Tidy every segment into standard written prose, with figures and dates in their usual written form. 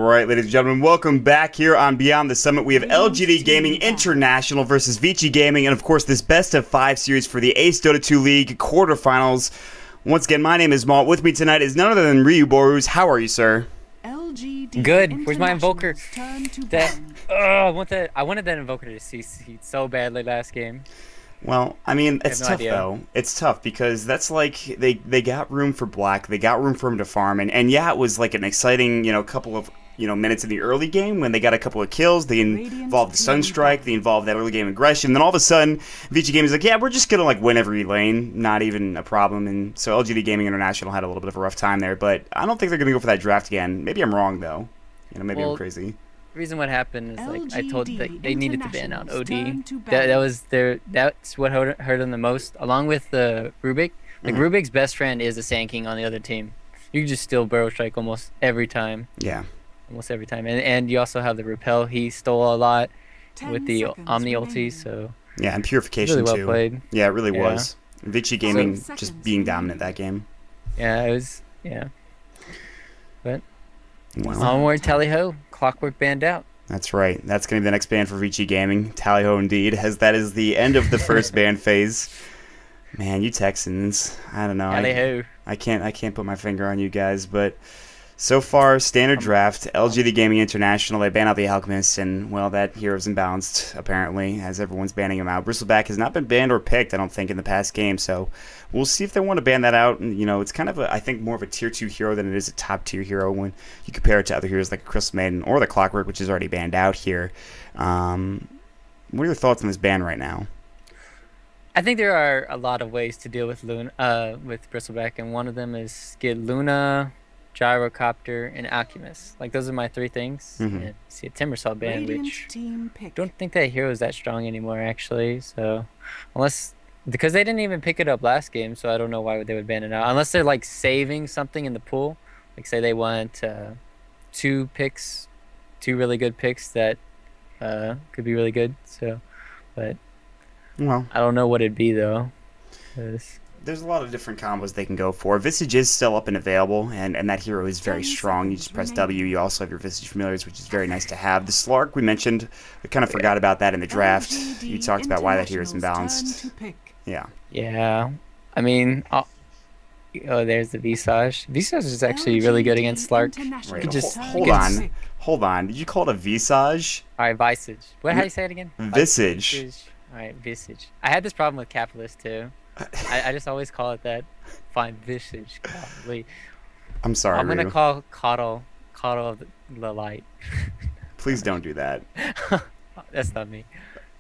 right, ladies and gentlemen, welcome back here on Beyond the Summit. We have LGD Gaming International versus Vici Gaming, and of course this best of 5 series for the Ace Dota 2 League quarterfinals. Once again, my name is Malt. With me tonight is none other than Ryu Borus. How are you, sir? Good. Where's my invoker? I wanted that invoker to CC so badly last game. Well, I mean, it's tough though. It's tough because that's like they got room for Black, they got room for him to farm, and yeah, it was like an exciting couple of minutes in the early game when they got a couple of kills. They involved the Sunstrike, they involved that early game aggression. Then all of a sudden, Vici Gaming is like, yeah, we're just gonna like win every lane, not even a problem. And so LGD Gaming International had a little bit of a rough time there, but I don't think they're gonna go for that draft again. Maybe I'm wrong though. Maybe I'm crazy. The reason what happened is like I told they needed to ban out OD. That's what hurt them the most, along with the Rubik. Like Rubik's best friend is a Sand King on the other team. You can just steal Burrow Strike almost every time. Yeah. Almost every time, and you also have the Repel. He stole a lot with the Omni ulti, so yeah, and Purification really well too. Played. Yeah, it really was. Vici Gaming just being dominant that game. Yeah, it was. Yeah. But well, onward, tally ho! Clockwork banned out. That's right. That's going to be the next ban for Vici Gaming. Tally ho indeed, as that is the end of the first ban phase. Man, you Texans, I don't know. Tally ho! I can't put my finger on you guys, but so far, standard draft, LGD Gaming International, they ban out the Alchemist, and, well, that hero's imbalanced, apparently, as everyone's banning him out. Bristleback has not been banned or picked, I don't think, in the past game, so we'll see if they want to ban that out. And, it's kind of, I think, more of a Tier 2 hero than it is a top-tier hero when you compare it to other heroes like Crystal Maiden or the Clockwork, which is already banned out here. What are your thoughts on this ban right now? I think there are a lot of ways to deal with with Bristleback, and one of them is get Luna, Gyrocopter, and Alchemist. Like, those are my 3 things. And see a Timbersaw ban, which don't think that hero is that strong anymore, actually. So, because they didn't even pick it up last game, so I don't know why they would ban it out. Unless they're, like, saving something in the pool. Like, say they want 2 really good picks that could be really good. So, but well, I don't know what it'd be, though. There's a lot of different combos they can go for. Visage is still up and available, and that hero is very strong. You just press W. You also have your Visage Familiars, which is very nice to have. The Slark, we mentioned, we kind of forgot about that in the draft. You talked about why that hero is imbalanced. Yeah. Yeah. I mean, there's the Visage. Visage is actually really good against Slark. Right. Hold on. Did you call it a Visage? All right, Visage. How do you say it again? Visage. All right, Visage. I had this problem with Capitalist, too. I just always call it that. Fine, Visage. Golly. I'm sorry, I'm going to call Coddle the Light. Please don't do that. That's not me.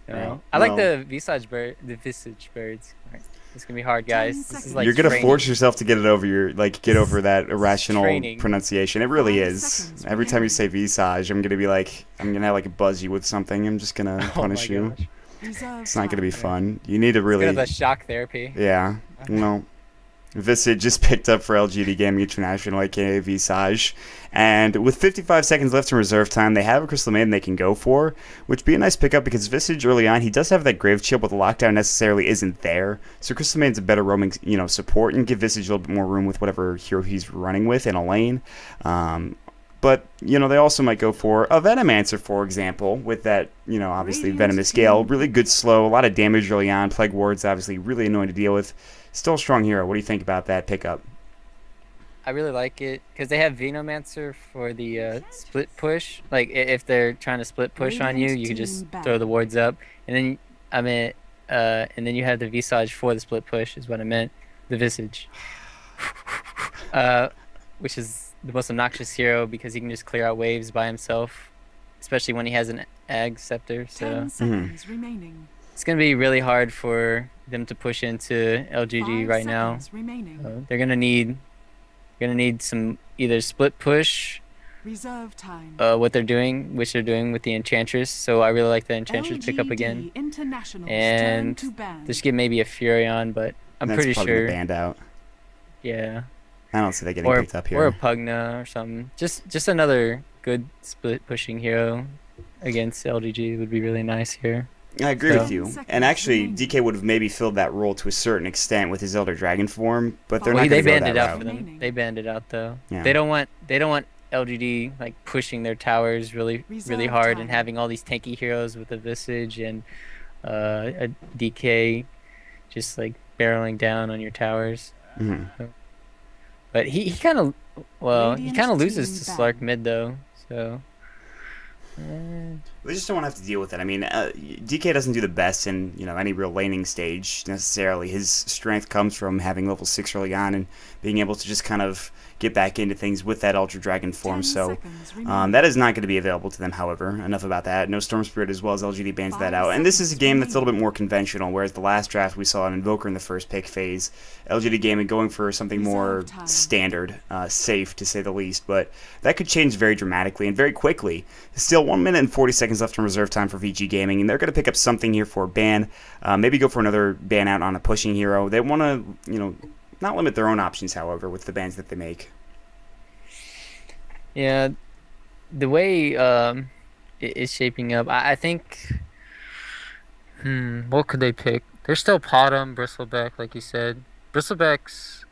No. Well, I like the Visage birds. All right. It's going to be hard, guys. This is like you're going to force yourself to get it over get over that irrational pronunciation. It really is. Every time you say Visage, I'm going to be like, I'm going to like buzz you with something. I'm just going to punish you. Gosh. It's not going to be fun. You need to really... It's the shock therapy. Yeah. Well, Visage just picked up for LGD Gaming International, aka Visage. And with 55 seconds left in reserve time, they have a Crystal Maiden they can go for, which would be a nice pickup because Visage early on, he does have that Grave Shield, but the lockdown necessarily isn't there. So Crystal Maiden's a better roaming, support, and give Visage a little bit more room with whatever hero he's running with in a lane. But, they also might go for a Venomancer, for example, with that, obviously Venomous Scale. Really good slow, a lot of damage early on. Plague Ward's obviously really annoying to deal with. Still a strong hero. What do you think about that pickup? I really like it because they have Venomancer for the split push. Like, if they're trying to split push on you, you can just throw the wards up. And then, and then you have the Visage for the split push, is what I meant. The Visage. Which is the most obnoxious hero because he can just clear out waves by himself, especially when he has an Ag Scepter. So it's gonna be really hard for them to push into LGD right now. They're gonna need some either split push, reserve time. which they're doing with the Enchantress. So I really like the Enchantress pick up again, and just get maybe a Furion, but I'm pretty sure banned out. Yeah. I don't see that getting picked up here. Or a Pugna or something. Just another good split pushing hero against LGG would be really nice here. I agree with you. And actually, DK would have maybe filled that role to a certain extent with his Elder Dragon form, but they're not going to go that route. They banned it out for them. They banned it out though. Yeah. They don't want LGD like pushing their towers really Reserve hard and time. having all these tanky heroes with a Visage and a DK just like barreling down on your towers. Mhm. So- But he kind of he Radiant kind of loses team to ban. Slark mid though. So uh, They just don't want to have to deal with it. I mean, DK doesn't do the best in any real laning stage necessarily. His strength comes from having level 6 early on and being able to just kind of get back into things with that Ultra Dragon form. 10 So seconds remaining. that is not going to be available to them. However, enough about that. No Storm Spirit as well as LGD bans that 5 out. And this is a seconds game that's a little bit remaining. more conventional. Whereas the last draft we saw an Invoker in the first pick phase, LGD Gaming going for something more Reserve time. standard, safe to say the least. But that could change very dramatically and very quickly. Still 1 minute and 40 seconds left in reserve time for Vici Gaming, and they're going to pick up something here for a ban. Maybe go for another ban out on a pushing hero. They want to, not limit their own options, however, with the bans that they make. yeah, the way it is shaping up, I think. What could they pick? There's still Potom, Bristleback, like you said. Bristleback's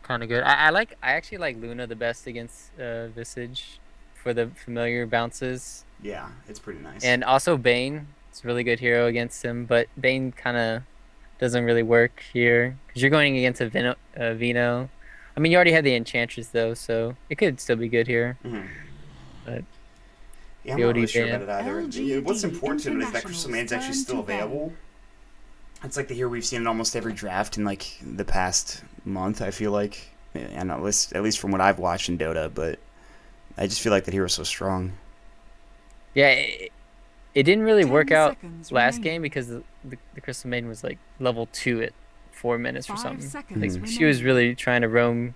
kind of good. I actually like Luna the best against Visage for the familiar bounces, Yeah, it's pretty nice. and also Bane. It's a really good hero against him, but Bane kind of doesn't really work here because you're going against a Vino. I mean, you already had the Enchantress though, so it could still be good here. Mhm. But Yeah, I'm not really BOD sure ban. about it either. LGD What's important to note is that International's Crystal Man's actually turn still to ban. available. It's like the hero we've seen in almost every draft in like the past month, I feel like. And at least from what I've watched in Dota, but I just feel like that hero's so strong. Yeah, it didn't really 10 work out seconds last remaining. game because the Crystal Maiden was like level 2 at 4 minutes or 5 something. seconds Like she was remaining. really trying to roam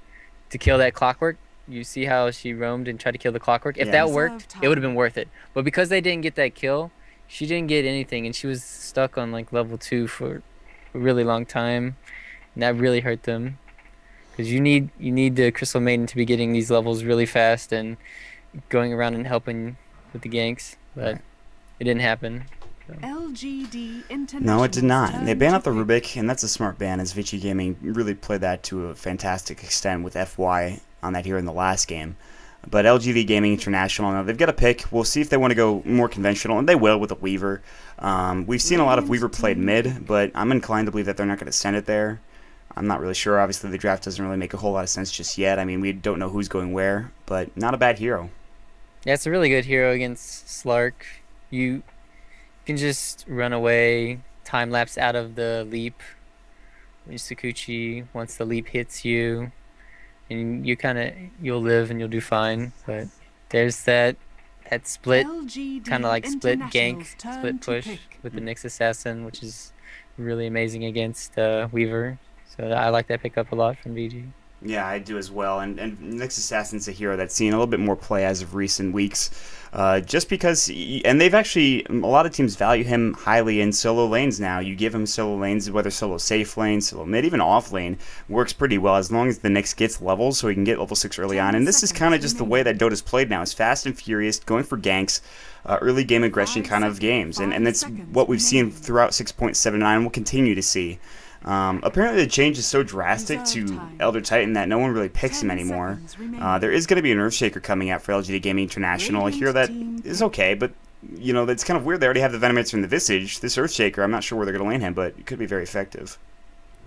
to kill that clockwork. You see how she roamed and tried to kill the clockwork. If Yeah. that Reserve worked, it would have time. been worth it. But because they didn't get that kill, she didn't get anything, and she was stuck on like level 2 for a really long time, and that really hurt them. Because you need the Crystal Maiden to be getting these levels really fast and going around and helping with the ganks, but Right. it didn't happen. LGD International's No, it did not. turn They banned to out the pick. Rubik, and that's a smart ban, as Vici Gaming really played that to a fantastic extent with FY on that here in the last game. But LGD Gaming International, now they've got a pick. We'll see if they want to go more conventional, and they will with a Weaver. We've seen a lot of Weaver played mid, but I'm inclined to believe that they're not going to send it there. I'm not really sure. Obviously, the draft doesn't really make a whole lot of sense just yet. I mean, we don't know who's going where, but not a bad hero. Yeah, it's a really good hero against Slark. You can just run away, time lapse out of the leap. Sakuchi, once the leap hits you, and you'll live and you'll do fine. But there's that split, LGD kind of like split gank, International's turn split to push pick. with the Nyx Assassin, which is really amazing against Weaver. So I like that pickup a lot from VG. Yeah, I do as well. And Nyx Assassin's a hero that's seen a little bit more play as of recent weeks. Just because, and they've actually, a lot of teams value him highly in solo lanes now. You give him solo lanes, whether solo safe lane, solo mid, even off lane, works pretty well as long as the Nyx gets levels so he can get level 6 early 10 on. And this is kind of seconds just the way that Dota's played now. It's fast and furious, going for ganks, early game aggression 5 kind of games. And 5 that's seconds what we've seen remaining. throughout 6.79 and we'll continue to see. Apparently the change is so drastic Reserve to time. Elder Titan that no one really picks him 10 anymore. seconds remaining. There is going to be an Earthshaker coming out for LGD Gaming International. I hear that Radiant team is okay, but that's kind of weird. They already have the Venomator from the Visage. This Earthshaker, I'm not sure where they're going to land him, but it could be very effective.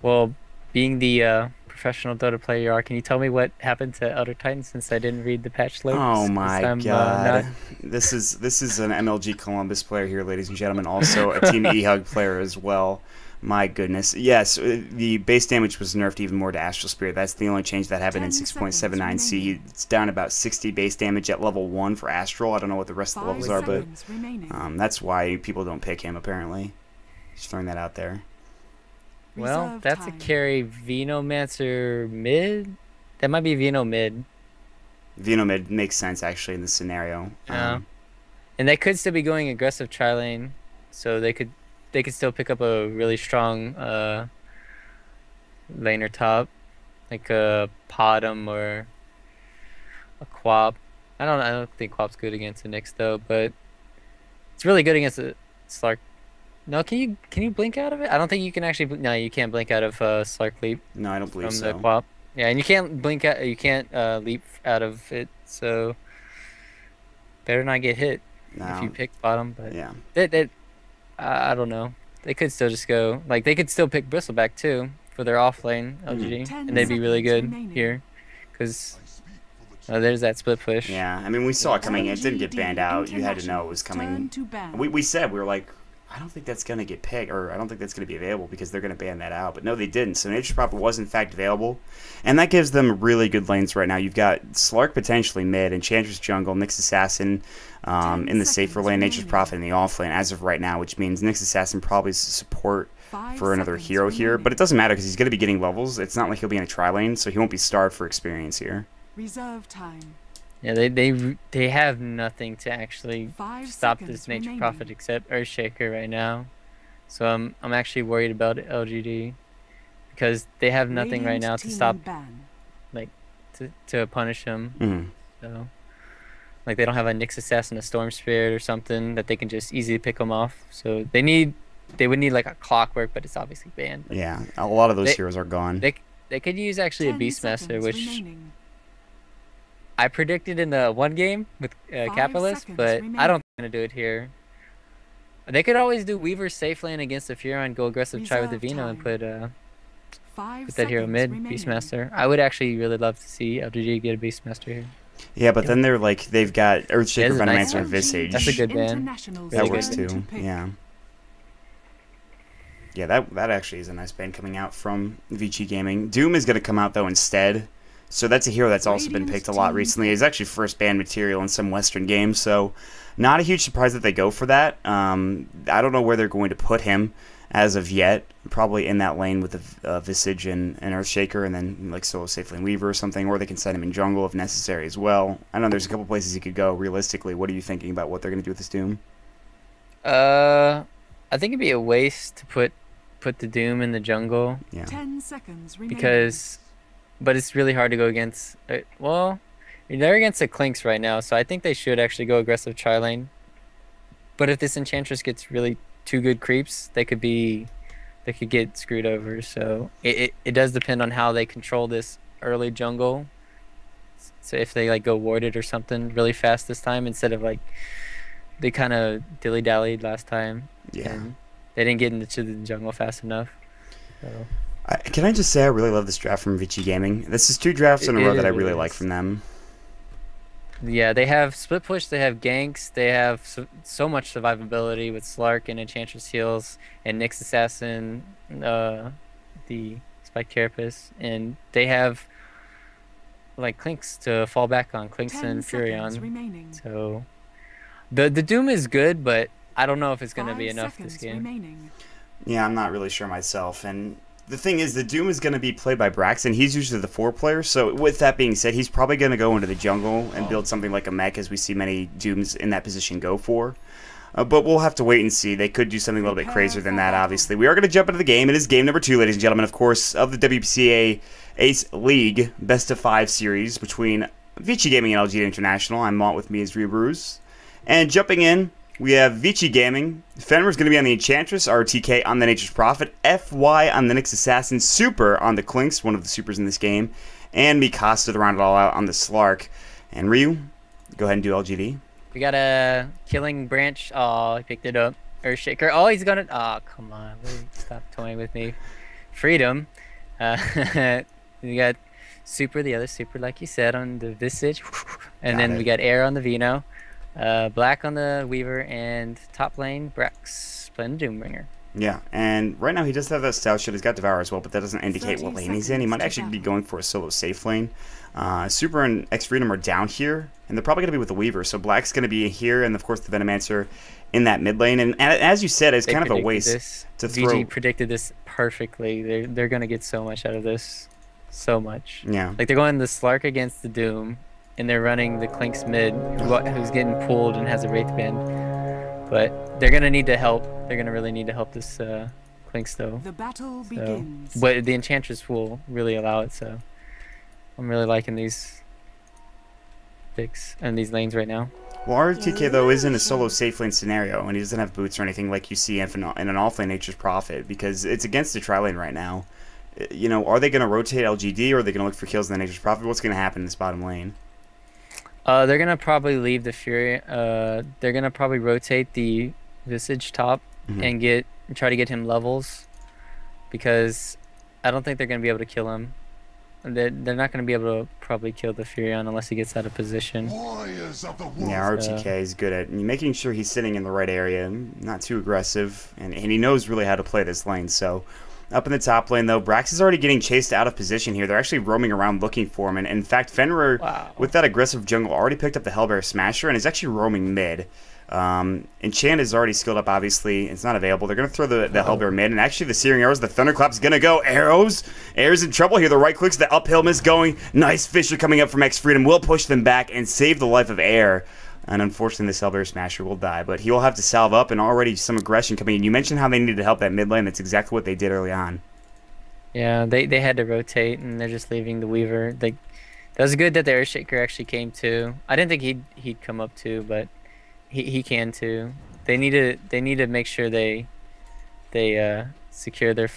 Well, being the professional Dota player you are, can you tell me what happened to Elder Titan since I didn't read the patch notes? Oh 'Cause my I'm, god. This is an MLG Columbus player here, ladies and gentlemen. Also a Team EHUG player as well. My goodness. Yes, the base damage was nerfed even more to Astral Spirit. That's the only change that happened in 6.79C. It's down about 60 base damage at level 1 for Astral. I don't know what the rest of the 5 levels are, but seconds remaining. that's why people don't pick him, apparently. Just throwing that out there. Well, Reserve that's time. a carry Venomancer mid. That might be Veno mid. Venomid makes sense, actually, in this scenario. Yeah. And they could still be going aggressive tri lane, so they could still pick up a really strong laner top, like a Potom or a Quap. I don't think Quap's good against a Nyx though, but it's really good against a Slark. No, can you blink out of it? I don't think you can actually. No, you can't blink out of Slark Leap No, I don't believe from so. the Quap. Yeah, and you can't blink out. You can't leap out of it. So better not get hit if you No. pick bottom. But Yeah. I don't know. They could still just go like they could still pick Bristleback too for their off lane LGD, 10 and they'd be really seconds good remaining. here, because there's that split push. Yeah. I mean, we saw it coming in. It didn't get banned out. You had to know it was Turn coming. to ban. We said, we were like, I don't think that's going to get picked, or I don't think that's going to be available because they're going to ban that out. But no, they didn't. So Nature's Prophet was, in fact, available. And that gives them really good lanes right now. You've got Slark potentially mid, Enchantress jungle, Nyx Assassin in the safer lane, Nature's Prophet in the off lane as of right now, which means Nyx Assassin probably support 5 for another seconds hero here. remaining. But it doesn't matter because he's going to be getting levels. It's not like he'll be in a tri-lane, so he won't be starved for experience here. Reserve time. Yeah, they have nothing to actually 5 stop seconds this Nature remaining. Prophet except Earthshaker right now. So I'm actually worried about LGD because they have nothing right Radiant now to team stop ban. to punish him. Mhm. So like they don't have a Nyx Assassin, a Storm Spirit or something that they can just easily pick him off. So they would need like a Clockwork, but it's obviously banned. Yeah, a lot of those They- heroes are gone. They could use actually a 10 Beastmaster, seconds which remaining. I predicted in the one game with 5 Capitalist, seconds but I remaining. don't think they're gonna do it here. They could always do Weaver safe lane against the Furon, go aggressive, try with the Reserve Vino, and time. put 5 that hero seconds mid remaining. Beastmaster. I would actually really love to see LGD get a Beastmaster here. Yeah, but then they're like, they've got Earthshaker, Yeah, that's a nice Venomancer, and LGD Visage. That's a good ban. International's Really That works turn too. to pick. Yeah. Yeah, that actually is a nice ban coming out from Vici Gaming. Doom is going to come out, though, instead. So that's a hero that's also been Radiant picked a lot team. recently. He's actually first ban material in some Western games, so not a huge surprise that they go for that. I don't know where they're going to put him as of yet. Probably in that lane with the Visage and Earthshaker, and then like Solo Safe Lane Weaver or something, or they can send him in jungle if necessary as well. I know there's a couple places he could go, realistically. What are you thinking about what they're going to do with this Doom? I think it'd be a waste to put the Doom in the jungle 10 seconds remaining. but it's really hard to go against. Well, they're against the Clinks right now, so I think they should actually go aggressive tri lane. But if this Enchantress gets really two good creeps, they could get screwed over. So it does depend on how they control this early jungle. So if they like go warded or something really fast this time, instead of like they kind of dilly-dallied last time. Yeah. And they didn't get into the jungle fast enough. So. Can I just say I really love this draft from Vici Gaming? This is 2 drafts in a It row that I really really like is. from them. Yeah, they have split push, they have ganks, they have so much survivability with Slark and Enchantress heals and Nyx Assassin, the Spike Carapace, and they have like Clinks to fall back on, Clinks 10 and seconds Furion. remaining. So the Doom is good, but I don't know if it's gonna 5 be enough this seconds game. remaining. Yeah, I'm not really sure myself. And the thing is, the Doom is going to be played by Braxton. He's usually the 4 player. So with that being said, he's probably going to go into the jungle and build something like a mech, as we see many Dooms in that position go for. But we'll have to wait and see. They could do something a little bit crazier than that, obviously. We are going to jump into the game. It is game number 2, ladies and gentlemen, of course, of the WPCA Ace League Best of 5 series between Vici Gaming and LGD International. I'm Mont, with me is Ryu Bruce. And jumping in, we have Vici Gaming. Fenrir's going to be on the Enchantress, RTK on the Nature's Prophet, FY on the Nyx Assassin, Super on the Clinks, one of the supers in this game, and Mikasa to round it all out on the Slark. And Ryu, go ahead and do LGD. We got a Killing Branch. Oh, he picked it up. Earthshaker. Oh, he's gonna. Oh, come on. Stop toying with me. Freedom. We got Super, the other Super, like you said, on the Visage. And Got then it. we got Air on the Vino. Black on the Weaver. And top lane, Brax playing the Doombringer. Yeah, and right now he does have that Stout Shot. He's got Devour as well, but that doesn't indicate 30 what lane he's in. He might seconds to actually be battle. going for a solo safe lane. Super and X Freedom are down here, and they're probably going to be with the Weaver. So Black's going to be here, and of course the Venomancer in that mid lane. And as you said, it's They kind of a predicted waste this. to VG throw. predicted this perfectly. They're gonna get so much out of this. So much. Yeah. Like they're going the Slark against the Doom, and they're running the Clinks mid, who's getting pulled and has a Wraith Band. But they're gonna need to help. They're gonna really need to help this Clinks though. The battle So, begins. but the Enchantress will really allow it. So I'm really liking these picks and these lanes right now. Well, RTK, though, is in a solo safe lane scenario, and he doesn't have boots or anything like you see in an offlane Nature's Prophet, because it's against the tri lane right now. You know, are they going to rotate LGD, or are they going to look for kills in the Nature's Prophet? What's going to happen in this bottom lane? They're gonna probably leave the Fury. They're gonna probably rotate the Visage top and try to get him levels, because I don't think they're gonna be able to kill him. They're not gonna be able to probably kill the Furion unless he gets out of position. Yeah, RTK is good at making sure he's sitting in the right area, not too aggressive, and he knows really how to play this lane. So up in the top lane, though, Brax is already getting chased out of position here. They're actually roaming around looking for him. And in fact, Fenrir, with that aggressive jungle, already picked up the Hellbear Smasher and is actually roaming mid. Enchant is already skilled up, obviously. It's not available. They're going to throw the Hellbear mid. And actually, the Searing Arrows, the Thunderclap is going to go. Arrows. Air's in trouble here. The right clicks, the uphill miss going. Nice Fisher coming up from X Freedom. Will push them back and save the life of Air. And unfortunately, this Hellbear Smasher will die. But he will have to salve up, and already some aggression coming in. You mentioned how they needed to help that mid lane. That's exactly what they did early on. Yeah, they had to rotate, and they're just leaving the Weaver. That was good that the Earthshaker actually came too. I didn't think he'd come up too, but he can too. They need to make sure they secure their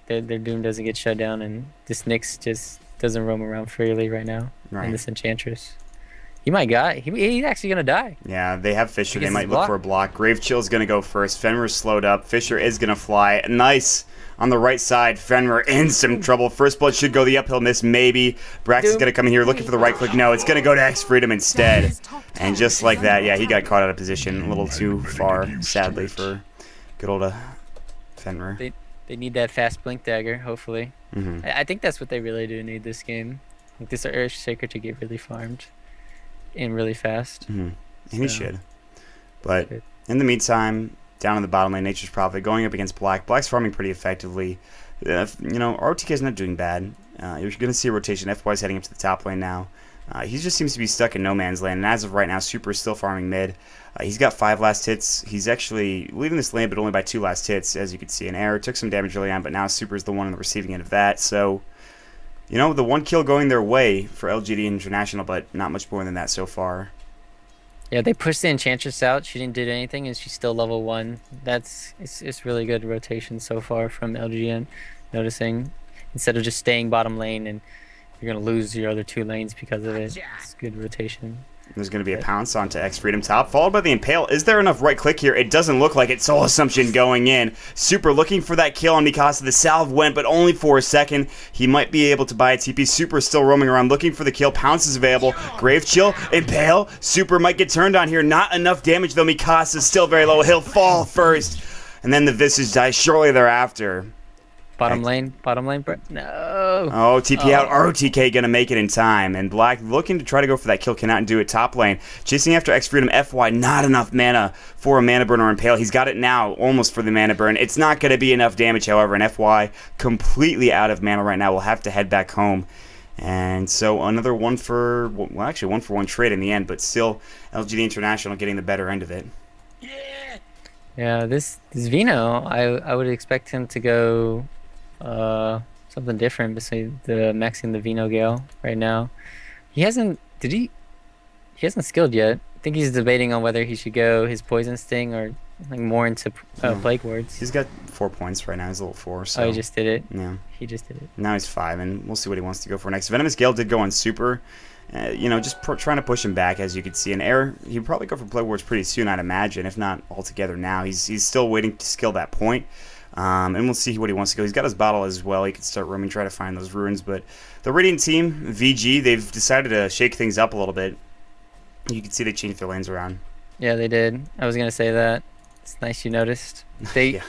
Doom doesn't get shut down, and this Nyx just doesn't roam around freely right now. Right. And this Enchantress. He might die. He's actually gonna die. Yeah, they have Fisher. They might look for a block. Grave Chill's gonna go first. Fenrir's slowed up. Fisher is gonna fly. Nice on the right side. Fenrir in some trouble. First blood should go the uphill miss. Maybe Brax is gonna come in here looking for the right click. No, it's gonna go to X Freedom instead. And just like that, yeah, he got caught out of position a little too far, sadly, for good old Fenrir. They need that fast blink dagger. Hopefully, I think that's what they really do need this game. Like this Earthshaker to get really farmed and really fast. And he should. But in the meantime, down in the bottom lane, Nature's Prophet going up against Black. Black's farming pretty effectively. You know, RTK's not doing bad. You're going to see a rotation. FY's heading up to the top lane now. He just seems to be stuck in no man's land. And as of right now, Super is still farming mid. He's got 5 last hits. He's actually leaving this lane, but only by 2 last hits, as you can see. An Air took some damage early on, but now Super is the one on the receiving end of that. So, you know, the 1 kill going their way for LGD International, but not much more than that so far. Yeah, they pushed the Enchantress out. She didn't do anything, and she's still level 1. It's really good rotation so far from LGN. Noticing, instead of just staying bottom lane, and you're gonna lose your other 2 lanes because of it. It's good rotation. There's going to be a pounce onto X Freedom top, followed by the Impale. Is there enough right click here? It doesn't look like it. Soul Assumption going in. Super looking for that kill on Mikasa. The salve went, but only for a second. He might be able to buy a TP. Super still roaming around looking for the kill. Pounce is available. Grave Chill, Impale. Super might get turned on here. Not enough damage, though. Mikasa is still very low. He'll fall first. And then the Visage dies shortly thereafter. Bottom lane, no. Oh, TP out. RTK gonna make it in time. And Black looking to try to go for that kill, cannot do it. Top lane, chasing after X Freedom. FY, not enough mana for a mana burn or Impale. He's got it now, almost for the mana burn. It's not gonna be enough damage, however, and FY completely out of mana right now. Will have to head back home. And so another 1 for, well, actually 1 for 1 trade in the end, but still LGD International getting the better end of it. Yeah, this Vino, I would expect him to go something different besides the maxing the Vino Gale right now. He hasn't skilled yet. I think he's debating on whether he should go his Poison Sting or like more into Plague Wards. He's got 4 points right now. He's level 4. So. Oh, he just did it? Yeah. He just did it. Now he's 5, and we'll see what he wants to go for next. Venomous Gale did go on Super. You know, just trying to push him back, as you can see. In Air, he'd probably go for Plague Wards pretty soon, I'd imagine, if not altogether now. He's still waiting to skill that point. And we'll see what he wants to go. He's got his bottle as well. He can start roaming, try to find those runes. But the Radiant team, VG, they've decided to shake things up a little bit. You can see they changed their lanes around. Yeah, they did. I was going to say that. It's nice you noticed. They...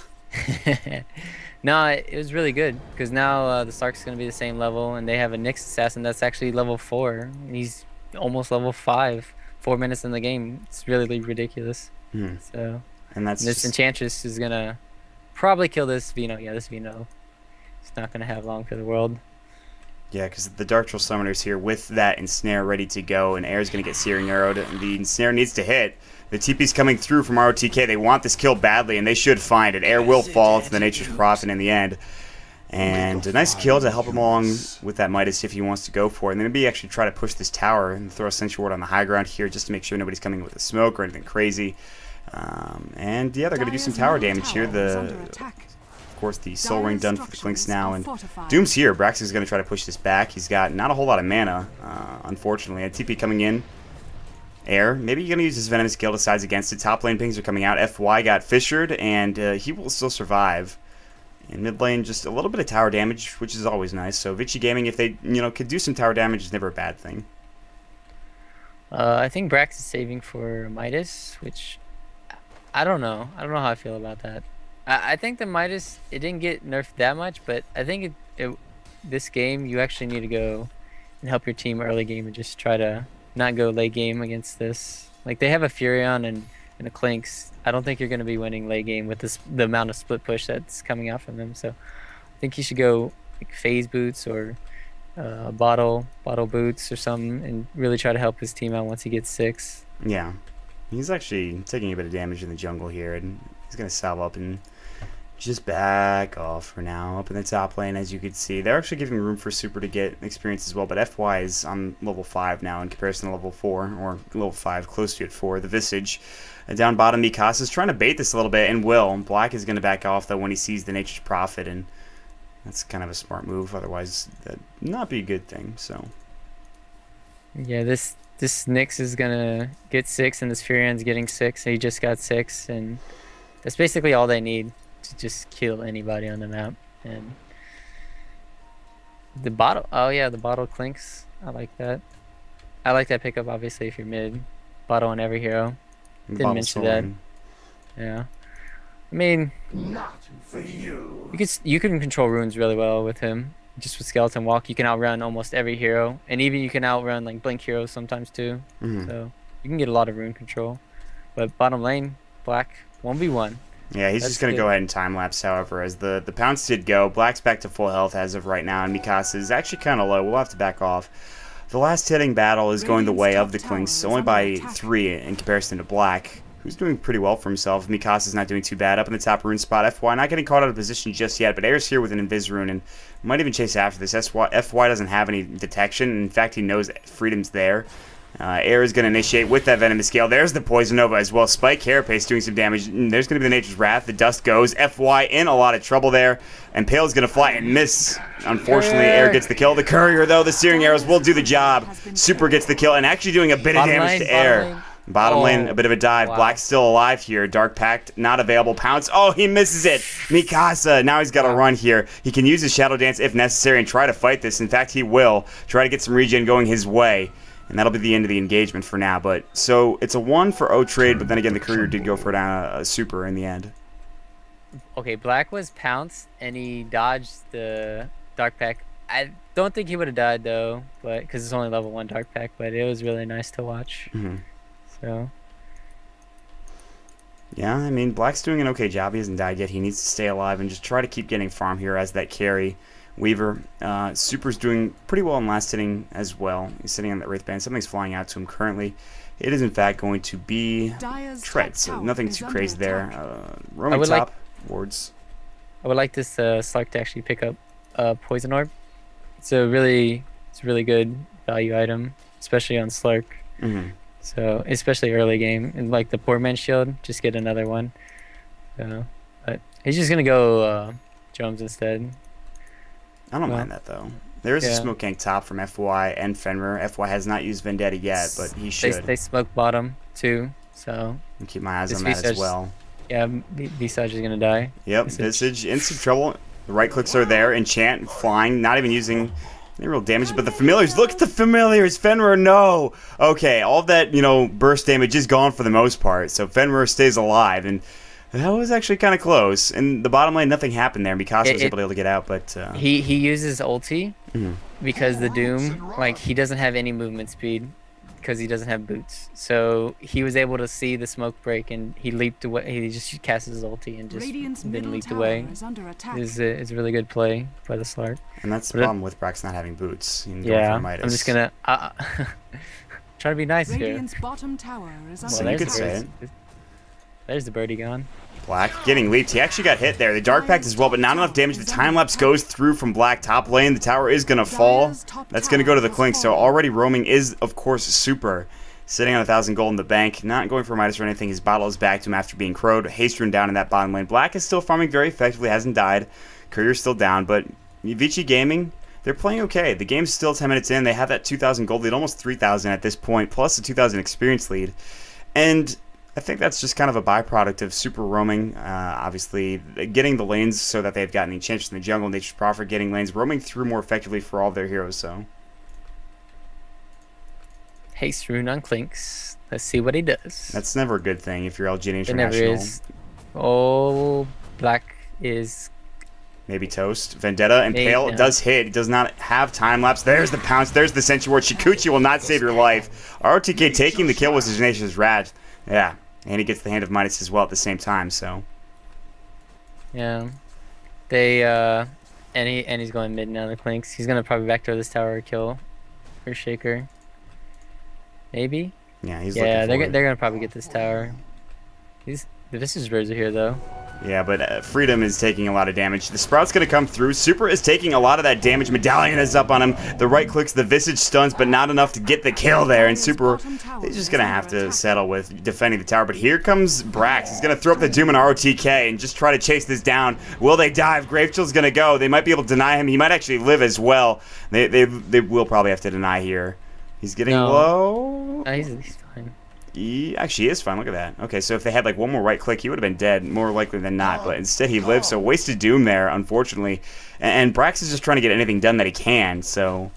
No, it was really good, because now the Stark's going to be the same level, and they have a Nyx Assassin that's actually level 4. He's almost level 5. 4 minutes in the game. It's really ridiculous. So, and this Enchantress is going to probably kill this Vino. Yeah, this Vino. It's not going to have long for the world. Yeah, because the Dark Troll Summoner's here with that Ensnare ready to go, and Air's going to get Searing Arrowed. The Ensnare needs to hit. The TP's coming through from ROTK. They want this kill badly, and they should find it. Air will fall to the Nature's Prophet in the end. And a nice kill to help him along with that Midas if he wants to go for it. And then maybe actually try to push this tower and throw a Sentry Ward on the high ground here just to make sure nobody's coming with a smoke or anything crazy. And yeah, they're going to do some tower damage here. The Of course, the Soul Ring done for the Clinks now, and fortified. Doom's here. Brax is going to try to push this back. He's got not a whole lot of mana, unfortunately. A TP coming in. Air. Maybe you're going to use his Venomous Gale, decides against it. Top lane pings are coming out. FY got fissured, and he will still survive. In mid lane, just a little bit of tower damage, which is always nice. So Vici Gaming, if they could do some tower damage, is never a bad thing. I think Brax is saving for Midas, which I don't know. I don't know how I feel about that. I think the Midas, it didn't get nerfed that much, but I think this game you actually need to go and help your team early game and just try to not go late game against this. Like, they have a Furion and a Clinks. I don't think you're going to be winning late game with the amount of split push that's coming out from them. So I think you should go like phase boots or bottle boots or something and really try to help his team out once he gets 6. Yeah. He's actually taking a bit of damage in the jungle here, and he's going to salve up and just back off for now. Up in the top lane, as you can see, they're actually giving room for Super to get experience as well, but FY is on level 5 now in comparison to level 4, or level 5, close to it 4. The Visage. Down bottom, Mikasa is trying to bait this a little bit, and will. Black is going to back off, though, when he sees the Nature's Prophet, and that's kind of a smart move. Otherwise, that'd not be a good thing, so. Yeah, this Nyx is gonna get 6, and this Furion's getting 6. He just got 6, and that's basically all they need to just kill anybody on the map. And the bottle, oh yeah, the bottle Clinks. I like that. I like that pickup. Obviously, if you're mid, bottle on every hero. Didn't mention that. Yeah, I mean, not for you. You can control runes really well with him. Just with Skeleton Walk, you can outrun almost every hero, and even you can outrun like Blink heroes sometimes too. So you can get a lot of rune control. But bottom lane, Black 1v1. Yeah, he's just going to go ahead and time lapse. However, as the pounce did go, Black's back to full health as of right now, and Mikasa is actually kind of low. We'll have to back off. The last hitting battle is going the way of the Clinks, only by 3 in comparison to Black, who's doing pretty well for himself. Mikasa's not doing too bad. Up in the top rune spot, FY not getting caught out of position just yet, but Air's here with an Invis rune and might even chase after this. FY doesn't have any detection. In fact, he knows Freedom's there. Air is going to initiate with that Venomous Gale. There's the Poison Nova as well. Spike Carapace doing some damage. There's going to be the Nature's Wrath. The dust goes. FY in a lot of trouble there. And Pale's going to fly and miss. Unfortunately, Air gets the kill. The Courier, though, the Searing Arrows will do the job. Super gets the kill and actually doing a bit of damage to Air. Bottom lane, a bit of a dive. Wow. Black's still alive here. Dark Pact, not available. Pounce. Oh, he misses it. Mikasa, now he's got to run here. He can use his Shadow Dance if necessary and try to fight this. In fact, he will. Try to get some regen going his way. And that'll be the end of the engagement for now. But so it's a 1 for O trade, but then again, the Courier did go for a super in the end. Okay, Black was pounced, and he dodged the Dark Pact. I don't think he would have died, though, but because it's only level 1 Dark Pact, but it was really nice to watch. So. Yeah, I mean, Black's doing an okay job. He hasn't died yet. He needs to stay alive and just try to keep getting farm here as that carry. Weaver, Super's doing pretty well in last hitting as well. He's sitting on that Wraith Band. Something's flying out to him currently. It is, in fact, going to be Tread, so nothing too crazy there. Roaming top, wards. I would like this Slark to actually pick up Poison Orb. It's a really good value item, especially on Slark. So, especially early game. And like the Poor Man's Shield, just get another one. So, but he's just going to go Jones instead. I don't mind that, though. There is a smoke gank top from FY and Fenrir. FY has not used Vendetta yet, but he should. They smoke bottom, too, so... I'll keep my eyes on that as well. Yeah, Visage is going to die. Yep, Visage in some trouble. The right clicks are there. Enchant, flying, not even using any real damage. But the Familiars, look at the Familiars! Fenrir, no! Okay, all of that, burst damage is gone for the most part, so Fenrir stays alive, and... that was actually kind of close. In the bottom lane, nothing happened there. Mikasa was able to get out, but... He uses ulti because the Doom, like, he doesn't have any movement speed because he doesn't have boots. So he was able to see the smoke break, and he leaped away. He just cast his ulti and just then leaped away. It's a really good play by the Slark. And that's the problem with Brax not having boots. Yeah, I'm just going to... try to be nice here. Bottom tower is so you could say it. There's the birdie gone. Black getting leaped. He actually got hit there. The Dark Pact as well, but not enough damage. The time lapse goes through from Black top lane. The tower is going to fall. That's going to go to the Clink. So already roaming is, of course, super. sitting on 1,000 gold in the bank, not going for Midas or anything. His bottle is back to him after being crowed. Haste rune down in that bottom lane. Black is still farming very effectively, hasn't died. Courier's still down, but Vici Gaming, they're playing okay. The game's still 10 minutes in. They have that 2,000 gold lead, almost 3,000 at this point, plus the 2,000 experience lead. And I think that's just kind of a byproduct of super roaming. Obviously, getting the lanes so that they've gotten enchantress in the jungle, Nature's Prophet getting lanes, roaming through more effectively for all of their heroes, so. Haste rune on Clinks. Let's see what he does. That's never a good thing if you're LGD It never International. is. Oh, Black is... Maybe Toast. Vendetta and Maybe, Pale yeah. does hit. He does not have time lapse. There's the pounce. There's the Sentry Ward. Shikuchi will not save your life. ROTK taking the kill was his Nature's Wrath. Yeah. And he gets the Hand of Midas as well at the same time, so. Yeah. They, and he's going mid now, the Clinks. He's going to probably backdoor this tower kill for Shaker. Maybe? Yeah, he's Yeah, looking for they're going to probably get this tower. The Vicious Birds are here, though. Yeah, but Freedom is taking a lot of damage. The Sprout's going to come through. Super is taking a lot of that damage. Medallion is up on him. The right clicks, the Visage stuns, but not enough to get the kill there. And Super, he's just going to have to settle with defending the tower. But here comes Brax. He's going to throw up the Doom and ROTK and just try to chase this down. Will they dive? Gravechill's going to go. They might be able to deny him. He might actually live as well. They will probably have to deny here. He's getting low. No, he's fine. He actually is fine. Look at that. Okay, so if they had like one more right click, he would have been dead, more likely than not. But instead, he lived. So wasted Doom there, unfortunately. And Brax is just trying to get anything done that he can. So,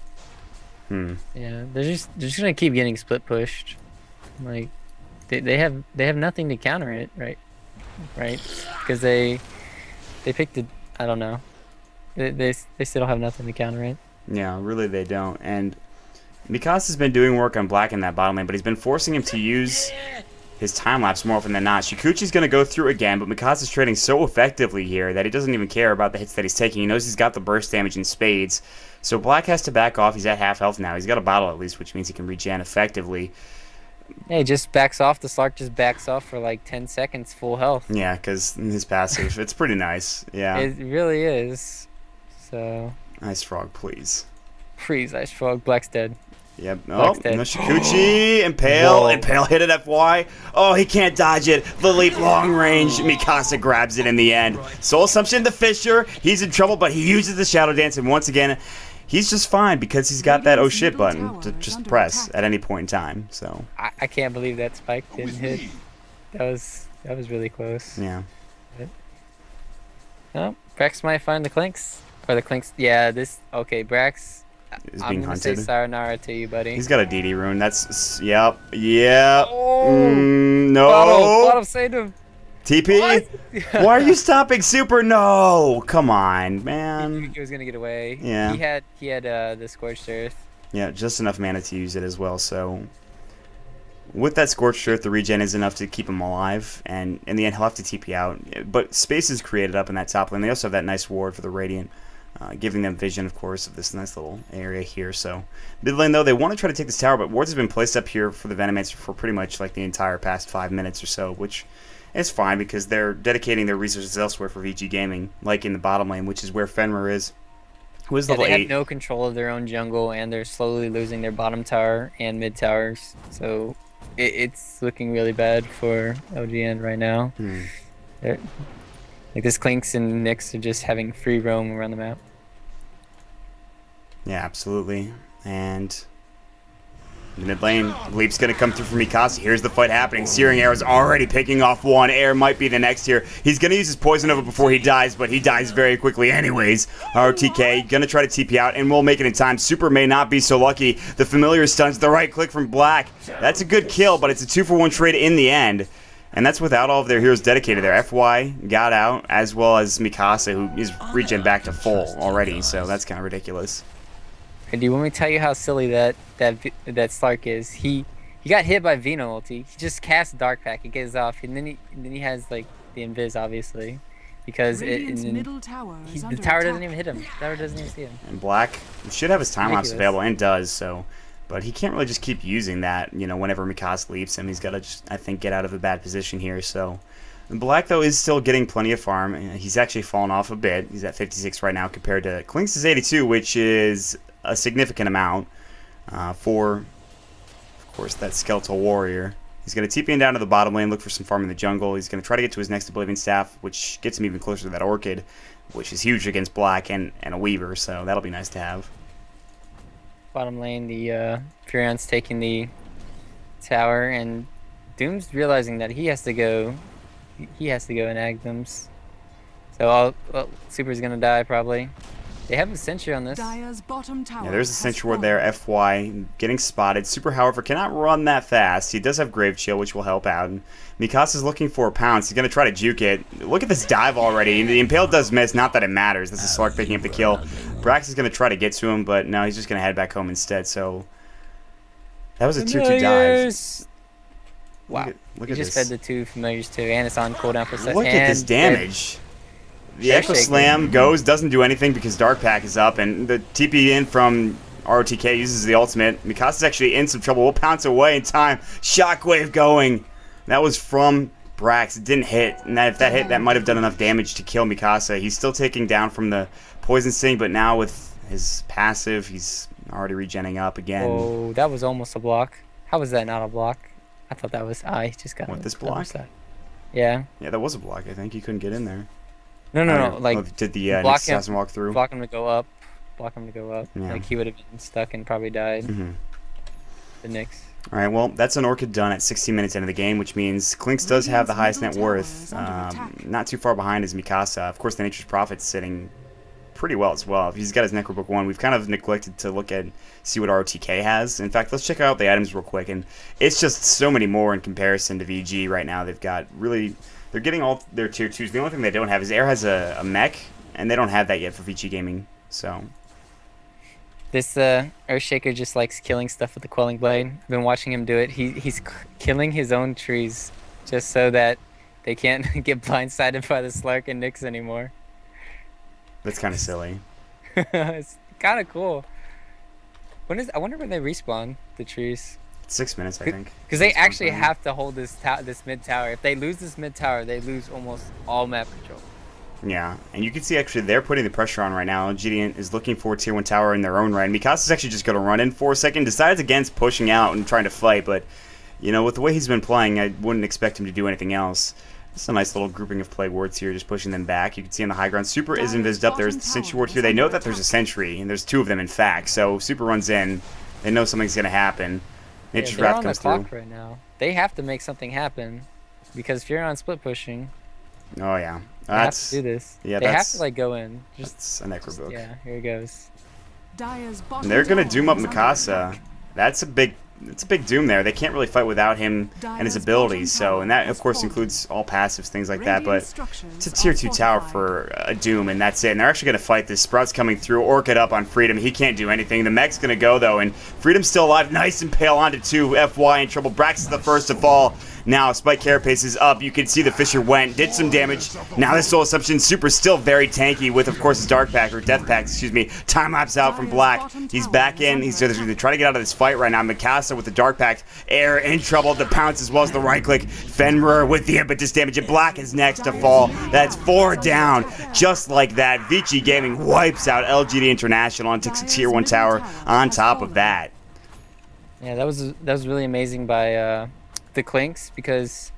Yeah, they're just gonna keep getting split pushed. Like, they have nothing to counter it, right? Because they picked it. I don't know. They still have nothing to counter it. Yeah, really they don't. And Mikasa's been doing work on Black in that bottom lane, but he's been forcing him to use his time-lapse more often than not. Shikuchi's going to go through again, but Mikasa's trading so effectively here that he doesn't even care about the hits that he's taking. He knows he's got the burst damage in spades. So Black has to back off. He's at half health now. He's got a bottle at least, which means he can regen effectively. Yeah, he just backs off. The Slark just backs off for like 10 seconds, full health. Yeah, because his passive, it's pretty nice. Yeah. It really is. So... Ice Frog, please. Freeze, Ice Frog. Black's dead. Yep. Oh, Black's dead. no Shikuchi. Impale. Whoa. Impale hit it FY. Oh, he can't dodge it. The leap long range. Mikasa grabs it in the end. Soul Assumption to Fisher. He's in trouble, but he uses the Shadow Dance, and once again, he's just fine because he's got that oh shit button to just press at any point in time. So I can't believe that spike didn't hit. That was really close. yeah. Oh, Brax might find the Clinks. Or the Clinks. Yeah, this... Okay, Brax... Is I'm being gonna hunted. say sayonara to you, buddy. He's got a DD rune. That's yep. Oh, No. Bottom saved him. TP. Why are you stopping Super? No. Come on, man. He was gonna get away. Yeah. He had the Scorched Earth. Yeah, just enough mana to use it as well. So with that Scorched Earth, the regen is enough to keep him alive, and in the end, he'll have to TP out. But space is created up in that top lane. They also have that nice ward for the Radiant. Giving them vision, of course, of this nice little area here. So, mid lane, though, they want to try to take this tower, but wards have been placed up here for the Venomancer for pretty much like the entire past 5 minutes or so, which is fine because they're dedicating their resources elsewhere for VG Gaming, like in the bottom lane, which is where Fenrir is, who is level they 8. have no control of their own jungle, and they're slowly losing their bottom tower and mid towers. So, it's looking really bad for LGN right now. Like, this Clinks and Nyx are just having free roam around the map. Yeah, absolutely. And the mid lane, Leap's going to come through for Mikasa. Here's the fight happening. Searing Arrow's already picking off one. Air might be the next here. He's going to use his Poison Nova before he dies, but he dies very quickly anyways. RTK going to try to TP out, and we'll make it in time. Super may not be so lucky. The Familiar stuns the right click from Black. That's a good kill, but it's a 2-for-1 trade in the end. And that's without all of their heroes dedicated there. FY got out, as well as Mikasa, who is regen back to full already, so that's kind of ridiculous. And do you want me to tell you how silly that Slark is? He got hit by Vino ulti. He just casts Dark Pack. It gets off, and then he has like the invis, obviously, because middle tower is the under tower attack. doesn't even hit him. The tower doesn't even see him. And Black should have his time lapse Ridiculous. available, and does, so. But he can't really just keep using that, you know, whenever Mikasa leaves him. He's got to just, I think, get out of a bad position here, so. Black, though, is still getting plenty of farm. He's actually fallen off a bit. He's at 56 right now compared to Clinks is 82, which is a significant amount for, of course, that Skeletal Warrior. He's going to TP in down to the bottom lane, look for some farm in the jungle. He's going to try to get to his next Oblivion Staff, which gets him even closer to that Orchid, which is huge against Black and a Weaver, so that'll be nice to have. Bottom lane, the Furion's taking the tower, and Doom's realizing that he has to go and ag them. So Super's going to die, probably. They have a sentry on this. Dire's bottom tower Yeah, there's a sentry ward there, FY, getting spotted. Super, however, cannot run that fast. He does have Grave Chill, which will help out. And Mikasa's looking for a pounce. He's going to try to juke it. Look at this dive already. The Impale does miss, not that it matters. This is Slark picking up the kill. Brax is going to try to get to him, but no, he's just going to head back home instead. So that was a tier 2 dive. Wow. Look he at just this. fed the 2 familiars too, and it's on cooldown for a second. Look at this damage. The Echo Slam goes, doesn't do anything because Dark Pack is up, and the TP in from ROTK uses the ultimate. Mikasa's actually in some trouble. We'll pounce away in time. Shockwave going. That was from Brax. It didn't hit, and if that hit, that might have done enough damage to kill Mikasa. He's still taking down from the Poison Sting, but now with his passive, he's already regenning up again. Oh, that was almost a block. How was that not a block? I thought that was... he just got... What, this block? Yeah. Yeah, that was a block. I think he couldn't get in there. No. Like, did the block assassin walk through? Block him to go up. Yeah. Like, he would have been stuck and probably died. The Nyx. All right, well, that's an Orchid done at 16 minutes into the game, which means Clinks does have the highest net worth. Not too far behind is Mikasa. Of course, the Nature's Prophet's sitting pretty well as well. He's got his Necrobook 1. We've kind of neglected to look at, see what ROTK has. In fact, let's check out the items real quick, and it's just so many more in comparison to VG right now. They've got really... They're getting all their tier 2s. The only thing they don't have is Air has a mech, and they don't have that yet for Vici Gaming. So this Earthshaker just likes killing stuff with the Quelling Blade. I've been watching him do it. He's killing his own trees just so that they can't get blindsided by the Slark and Nyx anymore. That's kind of silly. It's kind of cool. I wonder when they respawn the trees. 6 minutes, I think. Because they actually have to hold this mid tower. If they lose this mid tower, they lose almost all map control. Yeah, and you can see actually they're putting the pressure on right now. LGD.int is looking for tier 1 tower in their own right. Mikasa's actually just going to run in for a second, decides against pushing out and trying to fight, but you know, with the way he's been playing, I wouldn't expect him to do anything else. It's a nice little grouping of play wards here, just pushing them back. You can see on the high ground, Super is invised up. There's the sentry ward here. They know that there's a sentry, and there's 2 of them in fact, so Super runs in. They know something's going to happen. Nature's Wrath comes through. Right now. They have to make something happen because Furion's split pushing. Oh yeah, they have to do this. Yeah, they have to like go in. That's a Necrobook. Yeah, here it goes. And they're gonna doom up Mikasa. That's a big doom there. They can't really fight without him and his abilities. So, and that of course includes all passives, things like that. But it's a tier 2 tower for a doom, and that's it. And they're actually gonna fight this. Sprout's coming through. Orchid up on Freedom. He can't do anything. The mech's gonna go though, and Freedom's still alive. Nice Impale onto 2. FY in trouble. Brax is the first to fall. Now, Spike Carapace is up. You can see the Fisher went, did some damage. Now, this Soul Assumption Super still very tanky with, of course, his Dark Pack, or Death Pack, excuse me. Time lapse out from Black. He's back in. He's going to try to get out of this fight right now. Mikasa with the Dark Pack. Air in trouble. The pounce as well as the right click. Fenrir with the impetus damage. And Black is next to fall. That's 4 down. Just like that, Vici Gaming wipes out LGD International and takes a tier 1 tower on top of that. Yeah, that was really amazing by the Clinks, because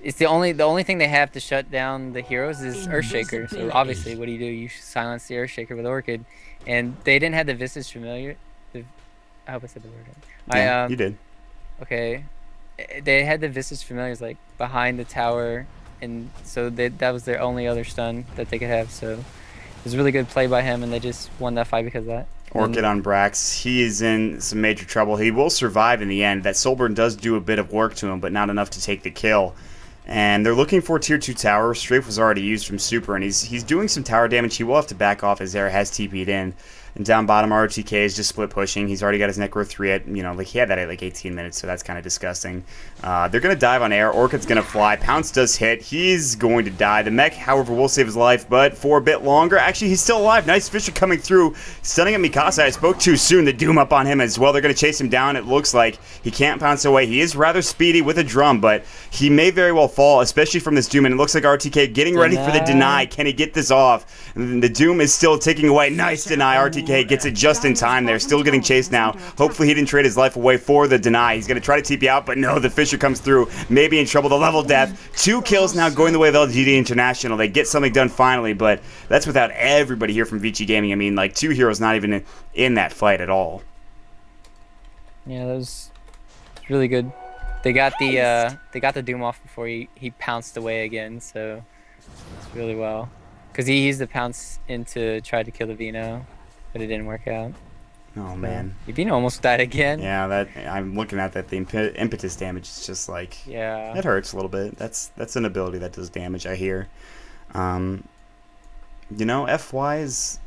it's the only thing they have to shut down the heroes is Earthshaker. So obviously, what do? You silence the Earthshaker with Orchid, and they didn't have the Visage Familiar. I hope I said the word right. Yeah, you did. Okay, they had the Visage Familiars like behind the tower, and so that was their only other stun that they could have. So it was a really good play by him, and they just won that fight because of that. Orchid on Brax. He is in some major trouble. He will survive in the end. That Soulburn does do a bit of work to him, but not enough to take the kill. And they're looking for tier 2 tower. Strafe was already used from Super, and he's doing some tower damage. He will have to back off as Air has TP'd in. And down bottom, ROTK is just split pushing. He's already got his Necro 3 at, you know, like he had that at like 18 minutes, so that's kind of disgusting. They're going to dive on Air. Orchid's going to fly. Pounce does hit. He's going to die. The mech, however, will save his life, but for a bit longer. Actually, he's still alive. Nice Fisher coming through, stunning at Mikasa. I spoke too soon. The doom up on him as well. They're going to chase him down. It looks like he can't pounce away. He is rather speedy with a drum, but he may very well fall, especially from this doom, and it looks like RTK getting ready for the deny. Can he get this off? And the doom is still ticking away. Nice deny. RTK RTK gets it just in time there. Still getting chased now. Hopefully he didn't trade his life away for the deny. He's going to try to TP out, but no, the Fisher comes through. Maybe in trouble. The level death. 2 kills now going the way of LGD International. They get something done finally, but that's without everybody here from Vici Gaming. I mean, like 2 heroes not even in that fight at all. Yeah, that was really good. They got the Doom off before he pounced away again, so it's really well. Because he used the pounce in to try to kill the Vino, but it didn't work out. Oh man, the Vino almost died again. Yeah, that I'm looking at that. The impetus damage is just like, yeah, it hurts a little bit. That's an ability that does damage, I hear. You know, FY is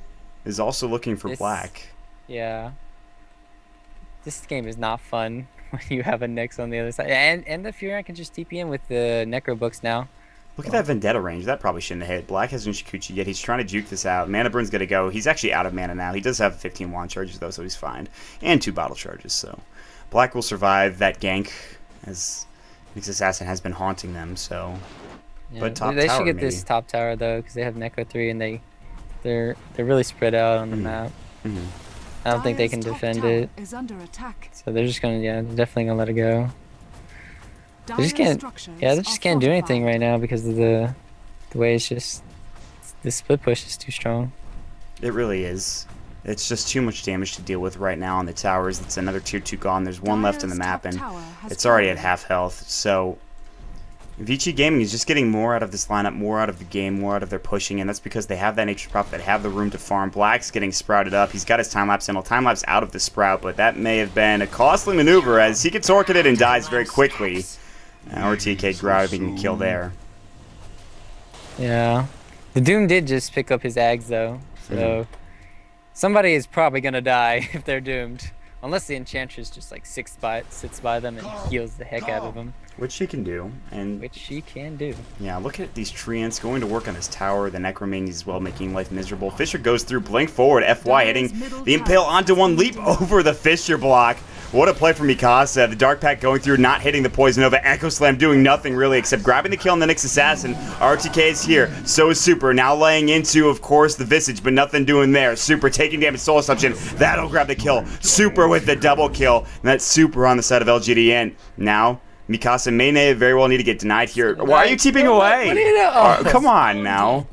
also looking for black. Yeah. This game is not fun when you have a Nyx on the other side. And the Fury can just TP in with the Necro books now. Look at that Vendetta range. That probably shouldn't have hit. Black hasn't Shikuchi yet. He's trying to juke this out. Mana Burn's going to go. He's actually out of mana now. He does have 15 wand charges, though, so he's fine. And 2 bottle charges, so Black will survive that gank, as Nyx Assassin has been haunting them, so... Yeah, but top they tower, should get maybe. this top tower, though, because they have Necro 3, and they're really spread out on the map. I don't think they can defend it. Is under attack. So they're just gonna, they're definitely gonna let it go. They just can't, they just can't do anything right now because of the way it's just, the split push is too strong. It really is. It's just too much damage to deal with right now on the towers. It's another tier 2 gone. There's one left in the map, and it's already at half health. So Vici Gaming is just getting more out of this lineup, more out of the game, more out of their pushing, and that's because they have that nature prop, they have the room to farm. Black's getting sprouted up. He's got his time-lapse in. Time-lapse out of the sprout, but that may have been a costly maneuver as he gets orchided and dies very quickly. RTK grabbing a kill there. Yeah. The Doom did just pick up his Ags, though, so somebody is probably going to die if they're doomed. Unless the Enchantress just like sits by them and heals the heck out of them. Which she can do. Which she can do. Yeah, look at these treants going to work on this tower. The Necromaniacs as well, making life miserable. Fisher goes through, blink forward, FY hitting the Impale onto one, leap over the Fisher block. What a play from Mikasa. The Dark Pack going through, not hitting the Poison Nova. Echo Slam doing nothing really except grabbing the kill on the Nyx Assassin. RTK is here. So is Super. Now laying into, of course, the Visage, but nothing doing there. Super taking damage, Soul Assumption. That'll grab the kill. Super with the double kill. And that's Super on the side of LGD.int. Now, Mikasa may very well need to get denied here. Why are you keeping away? What do you know? Come on now.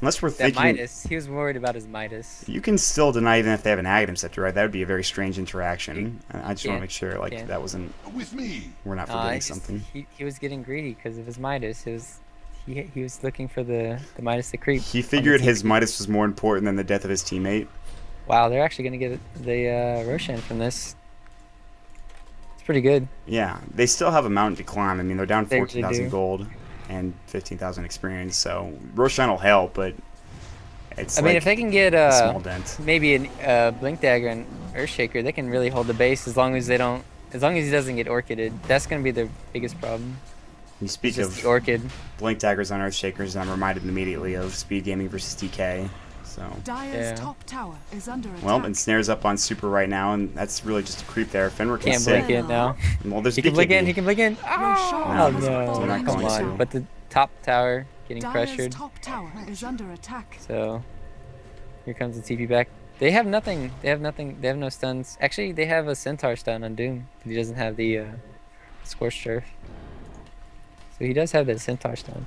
Unless we're thinking... Midas. He was worried about his Midas. You can still deny even if they have an Aghanim Scepter, right? That would be a very strange interaction. I just want to make sure, like, that wasn't... With me. We're not forgetting something. He was getting greedy because of his Midas. He was looking for the Midas to creep. He figured his Midas was more important than the death of his teammate. Wow, they're actually going to get the Roshan from this. It's pretty good. Yeah, they still have a mountain to climb. I mean, they're down 14,000 gold and 15,000 experience, so Roshan will help, but it's I mean, if they can get a small dent. Maybe a Blink Dagger and Earthshaker, they can really hold the base as long as he doesn't get Orchided. That's going to be their biggest problem. You speak of Orchid. Blink Daggers on Earthshakers, and I'm reminded immediately of Speed Gaming versus DK. So. Dire's top tower is under attack. Well, and Snare's up on Super right now, and that's really just a creep there. Fenrir can't blink in now. Well, there's he can blink in. He can blink in. Oh no! Come on! But the top tower getting pressured. Top tower is under attack. So here comes the TP back. They have nothing. They have nothing. They have no stuns. Actually, they have a Centaur stun on Doom. He doesn't have the Scorched Turf. So he does have that Centaur stun.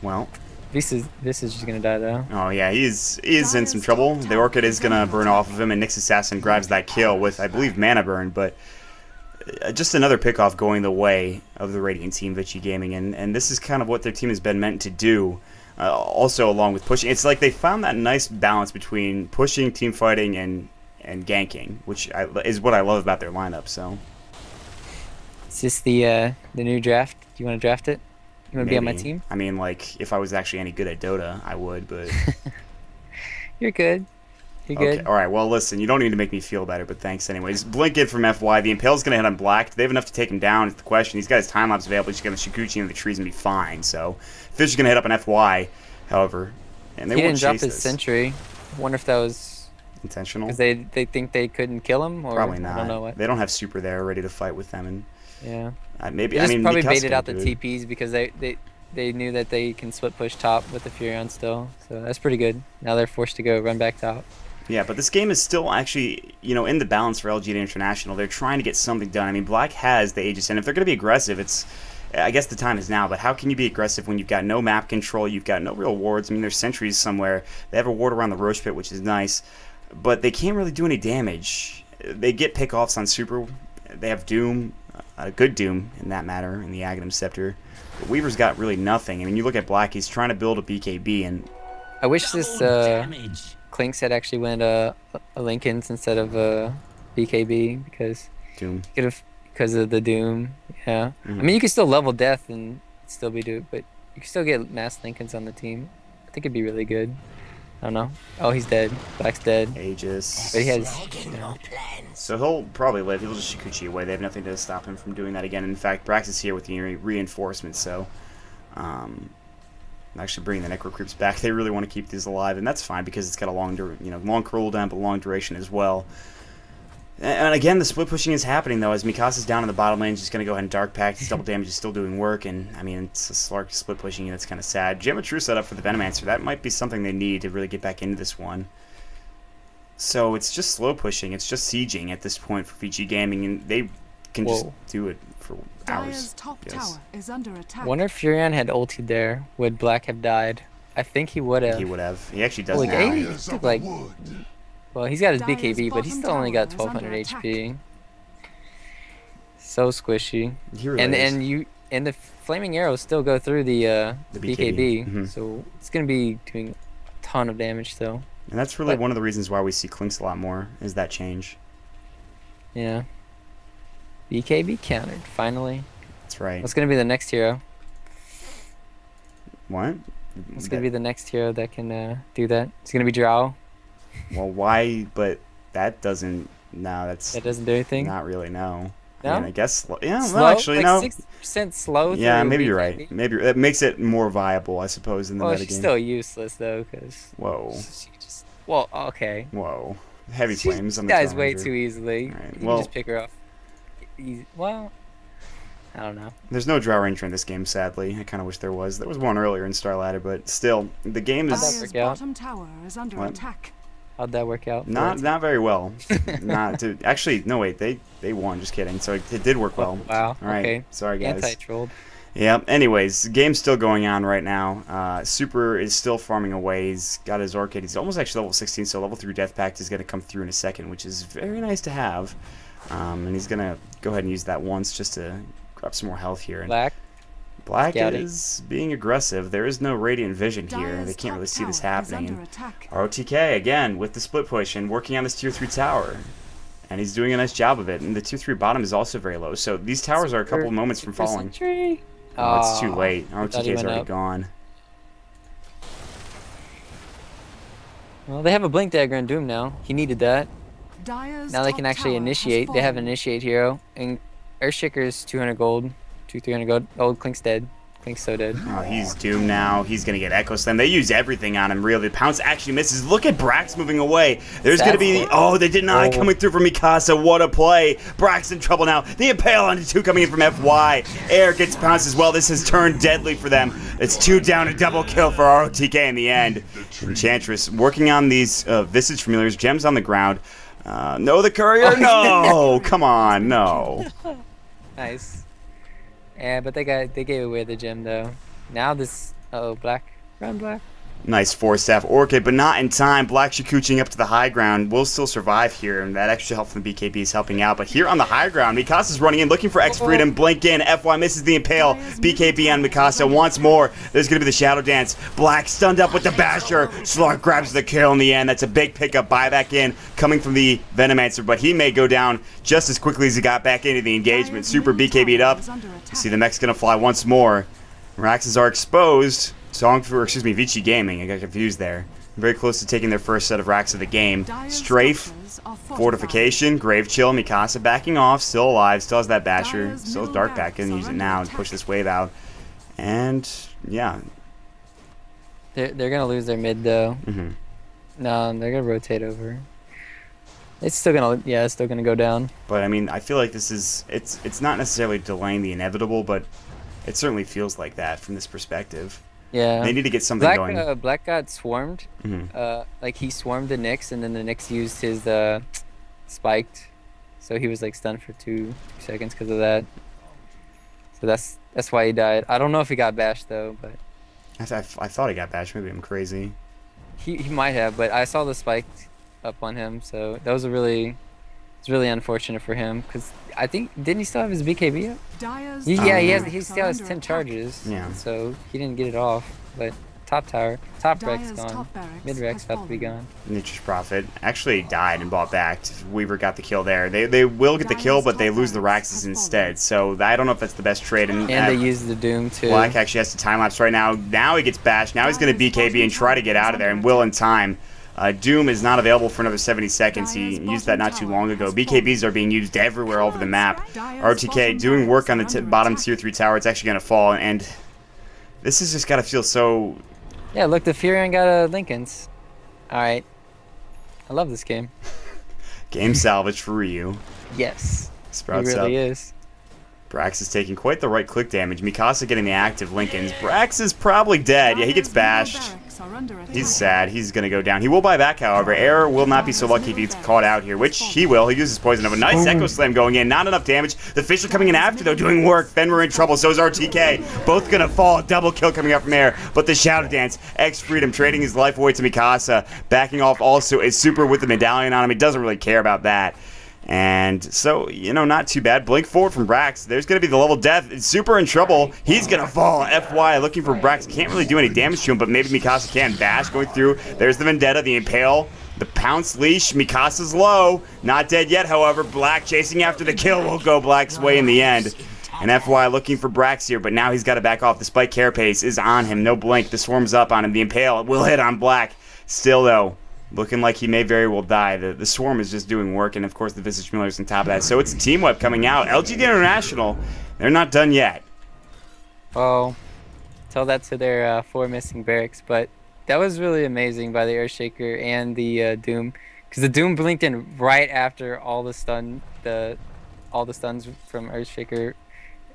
Well. This is just gonna die though. Oh yeah, he's in some trouble. The Orchid is gonna burn off of him, and Nyx Assassin grabs that kill with, I believe, Mana Burn, but just another pickoff going the way of the Radiant team, Vici Gaming, and this is kind of what their team has been meant to do. Also, along with pushing, it's like they found that nice balance between pushing, team fighting, and ganking, which is what I love about their lineup. So, is this the new draft? Do you want to draft it? You want to be on my team? I mean, like, if I was actually any good at Dota, I would, but... You're good. You're good. Alright, well, listen, you don't need to make me feel better, but thanks anyways. Blink in from FY. The Impale's going to hit on Black. Do they have enough to take him down? Is the question. He's got his time-lapse available. He's got the Shikuchi into the trees and be fine, so... Fish is going to hit up on FY, however. And they he won't didn't drop chase his this. Sentry. I wonder if that was... intentional? Because they think they couldn't kill him? Or probably not. I don't know what. They don't have Super there ready to fight with them, and... Yeah. Maybe, They just probably Mikasa baited out the could. TPs because they knew that they can split push top with the Furion still, so that's pretty good. Now they're forced to go run back top. Yeah, but this game is still actually, you know, in the balance for LGD International. They're trying to get something done. I mean, Black has the Aegis, and if they're going to be aggressive, I guess the time is now, but how can you be aggressive when you've got no map control, you've got no real wards? I mean, there's sentries somewhere. They have a ward around the Roche Pit, which is nice, but they can't really do any damage. They get pickoffs on Super. They have Doom, a good Doom in that matter, in the Aghanim Scepter. But Weaver's got really nothing. I mean, you look at Black, he's trying to build a BKB, and I wish this Clinks had actually went a Lincoln's instead of a BKB because Doom. Because of the Doom. Yeah. I mean, you can still level Death and still be Doom, but you can still get mass Lincolns on the team. I think it'd be really good. I don't know. Oh, he's dead. Black's dead. Aegis. But he has. So he'll probably live. He'll just Shikuchi away. They have nothing to stop him from doing that again. In fact, Brax is here with the reinforcements, so actually bringing the Necro Creeps back. They really want to keep these alive, and that's fine because it's got a long cooldown, but long duration as well. And again, the split pushing is happening though, as Mikasa's down in the bottom lane, just going to go ahead and Dark Pact. His double damage is still doing work, and I mean, it's a Slark split pushing, and it's kind of sad. Gemma True set up for the Venomancer. That might be something they need to really get back into this one. So it's just slow pushing, it's just sieging at this point for Vici Gaming, and they can just do it for hours. Top tower is under attack. Wonder if Furion had ulted there, would Black have died? I think he would have. He would have. He actually does like, now. Well, he's got his BKB, but he's still only got 1200 HP. So squishy. And the flaming arrows still go through the BKB, so it's gonna be doing a ton of damage still. And that's really one of the reasons why we see Clinks a lot more, is that change. Yeah. BKB countered, finally. That's right. What's gonna be the next hero? What? What's gonna be the next hero that can do that? It's gonna be Drow. Well, why? But that doesn't. No, that doesn't do anything. Not really. No. No. I mean, I guess. Yeah. Slow? Well, actually, like no. 60% slow. Yeah, maybe you're right. Maybe that makes it more viable, I suppose, in the metagame. She's still useless though, because. Whoa. Well, okay. Whoa. Heavy flames on the. Dies way too easily. Right. You can just pick her off. Well. I don't know. There's no Drow Ranger in this game, sadly. I kind of wish there was. There was one earlier in Star Ladder, but still, the game is. Bottom tower is under attack. How'd that work out? Not very well. Actually, no wait, they won. Just kidding. So it did work well. Wow. All right. Okay. Sorry guys. Anti-trolled. Yeah. Anyways, the game's still going on right now. Super is still farming away. He's got his Orchid. He's almost actually level 16, so level 3 Death Pact is going to come through in a second, which is very nice to have. And he's going to go ahead and use that once just to grab some more health here. And Black is being aggressive. There is no Radiant Vision here. They can't really see this happening. And ROTK, again, with the split push and working on this Tier 3 tower. And he's doing a nice job of it. And the Tier 3 bottom is also very low. So these towers are a couple moments from falling. Oh, it's too late. ROTK is already gone. Well, they have a Blink Dagger and Doom now. He needed that. Now they can actually initiate. They have an initiate hero. And Earthshaker's 200 gold. 300 gold. Oh, Clink's dead. Clink's so dead. Oh, he's doomed now. He's going to get Echo Slam. They use everything on him, really. The Pounce actually misses. Look at Brax moving away. There's going to be... Oh, they did not coming through from Mikasa. What a play. Brax in trouble now. The Impale onto 2 coming in from FY. Air gets pounced as well. This has turned deadly for them. It's 2 down, a double kill for ROTK in the end. Enchantress working on these Visage Familiars. Gems on the ground. No, the Courier. No. Come on. No. Nice. Yeah, but they gave away the gem though. Now this Black. Run Black. Nice 4-staff Orchid, but not in time. Black Shikuchiing up to the high ground. Will still survive here, and that extra help from the BKB is helping out. But here on the high ground, Mikasa's running in, looking for X Freedom. Blink in. FY misses the Impale. BKB on Mikasa once more. There's going to be the Shadow Dance. Black stunned up with the Basher. Slark grabs the kill in the end. That's a big pickup. Buyback in, coming from the Venomancer, but he may go down just as quickly as he got back into the engagement. Super BKB'd up. You see the mech's going to fly once more. Raxes are exposed. Vici Gaming. I got confused there. Very close to taking their first set of racks of the game. Strafe, Fortification, Grave Chill, Mikasa backing off, still alive, still has that Basher, still has Dark Pact, gonna use it now and push this wave out. And yeah. They're gonna lose their mid though. No, they're gonna rotate over. It's still gonna go down. But I mean, I feel like this is it's not necessarily delaying the inevitable, but It certainly feels like that from this perspective. Yeah. They need to get something going. Black got swarmed. Like he swarmed the Nyx, and then the Nyx used his spiked, so he was like stunned for 2 seconds because of that. So that's why he died. I don't know if he got bashed though, but I thought he got bashed. Maybe I'm crazy. he might have, but I saw the spike up on him, so that was it's really unfortunate for him because I think didn't he still have his BKB up? He still has 10 charges. Yeah. So he didn't get it off, but top Rex gone. Mid Rex about to be gone. Nature's Prophet actually died and bought back. Weaver got the kill there. They will get the kill, but they lose the Raxes instead. So I don't know if that's the best trade. And they use the Doom too. Black actually has to time lapse right now. Now he gets bashed. Now he's going to BKB and try to get out of there, and will in time. Doom is not available for another 70 seconds. He used that not too long ago. BKBs are being used everywhere over the map. RTK doing work on the bottom tier 3 tower. It's actually going to fall, and this has just got to feel so... Yeah, look, the Furion got a Lincoln's. Alright. I love this game. Game salvage for Ryu. Yes. Sprouts it really up. is. Brax is taking quite the right click damage. Mikasa getting the active Lincolns. Brax is probably dead. Yeah, he gets bashed. He's sad. He's going to go down. He will buy back, however. Air will not be so lucky if he gets caught out here, which he will. He uses Poison of a nice Echo Slam going in. Not enough damage. The fish are coming in after, though, doing work. Fenrir in trouble. So is RTK. Both going to fall. Double kill coming out from Air. But the Shadow Dance. X-Freedom trading his life away to Mikasa. Backing off also is Super with the medallion on him. He doesn't really care about that. And so, you know, not too bad. Blink forward from Brax. There's going to be the level death. It's Super in trouble. He's going to fall. FY looking for Brax. Can't really do any damage to him, but maybe Mikasa can. Bash going through. There's the Vendetta, the Impale, the Pounce Leash. Mikasa's low. Not dead yet, however. Black chasing after the kill will go Black's way in the end. And FY looking for Brax here, but now he's got to back off. The Spike Carapace is on him. No blink. The Swarm's up on him. The Impale will hit on Black. Still, though, looking like he may very well die. The Swarm is just doing work, and of course the Visage Miller's on top of that. So it's a team wipe coming out. LGD International, they're not done yet. Oh, tell that to their 4 missing barracks, but that was really amazing by the Earthshaker and the Doom, because the Doom blinked in right after all the stuns from Earthshaker,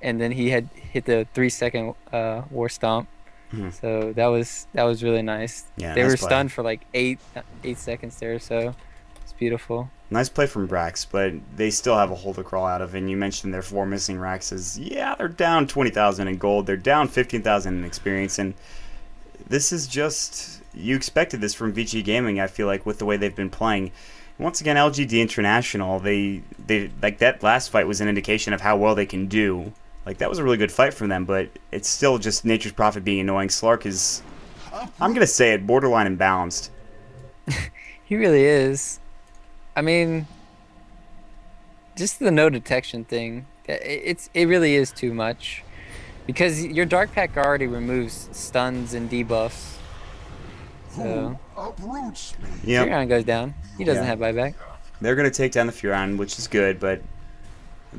and then he had hit the 3-second War Stomp. So that was really nice. Yeah, they were stunned for like 8 seconds there, so it's beautiful. Nice play from Brax, but they still have a hole to crawl out of. And you mentioned their 4 missing Raxes. Yeah, they're down 20,000 in gold. They're down 15,000 in experience, and this is just, you expected this from Vici Gaming. I feel like with the way they've been playing. Once again, LGD International, they like that last fight was an indication of how well they can do. Like, that was a really good fight from them, but it's still just Nature's Prophet being annoying. Slark is, I'm going to say it, borderline imbalanced. He really is. I mean, just the no detection thing, it really is too much. Because your Dark Pack already removes stuns and debuffs. So, Furion goes down. He doesn't have buyback. They're going to take down the Furion, which is good, but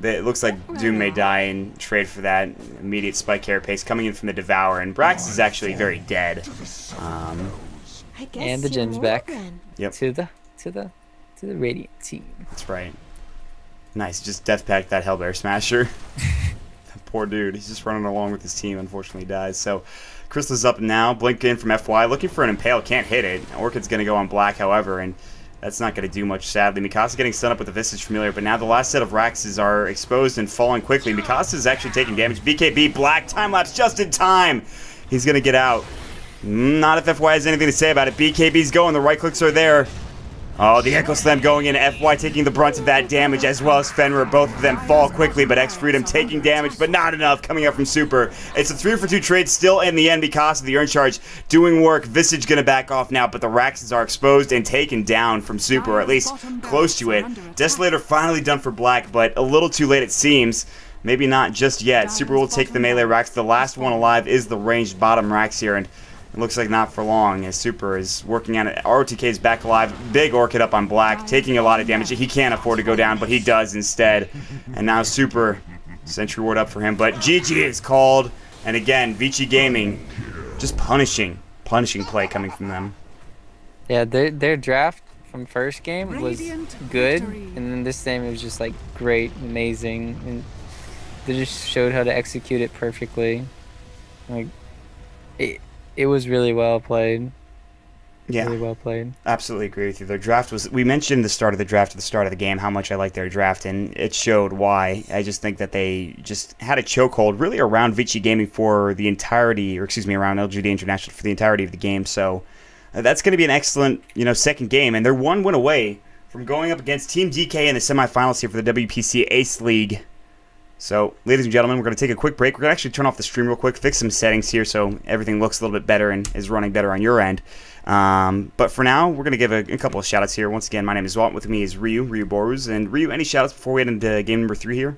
it looks like Doom may die and trade for that immediate Spike Carapace coming in from the Devour, and Brax is actually very dead. And the Gem's back. Yep. To the Radiant team. That's right. Nice, just death pack that Hellbear Smasher. Poor dude, he's just running along with his team. Unfortunately, dies. So Crystal's up now. Blink in from FY, looking for an Impale, can't hit it. Orchid's gonna go on Black, however, and that's not going to do much, sadly. Mikasa getting stunned up with the Visage Familiar, but now the last set of Raxes are exposed and falling quickly. Mikasa is actually taking damage. BKB, Black, time-lapse just in time. He's going to get out. Not if FY has anything to say about it. BKB's going. The right clicks are there. Oh, the Echo Slam going in. FY taking the brunt of that damage, as well as Fenrir. Both of them fall quickly, but X-Freedom taking damage, but not enough coming up from Super. It's a 3-for-2 trade still in the end because of the Urn Charge doing work. Visage going to back off now, but the Raxes are exposed and taken down from Super, or at least close to it. Desolator finally done for Black, but a little too late it seems. Maybe not just yet. Super will take the melee Rax. The last one alive is the ranged bottom Rax here, and it looks like not for long as Super is working on it. ROTK's back alive. Big Orchid up on Black, taking a lot of damage. He can't afford to go down, but he does instead. And now Super, Sentry Ward up for him. But GG is called. And again, Vici Gaming just punishing play coming from them. Yeah, their draft from first game was good. And then this game it was just like great, amazing. And they just showed how to execute it perfectly. Like, it was really well played. Yeah, really well played. Absolutely agree with you. Their draft was. We mentioned the start of the draft at the start of the game how much I like their draft, and it showed why. I just think that they just had a chokehold really around Vici Gaming for the entirety, or excuse me, around LGD International for the entirety of the game. So that's going to be an excellent, second game, and they're one win away from going up against Team DK in the semifinals here for the WPC Ace League. So, ladies and gentlemen, we're going to take a quick break. We're going to actually turn off the stream real quick, fix some settings here so everything looks a little bit better and is running better on your end. But for now, we're going to give a couple of shout-outs here. Once again, my name is Walt. With me is Ryu Borus. And Ryu, any shout-outs before we head into game number 3 here?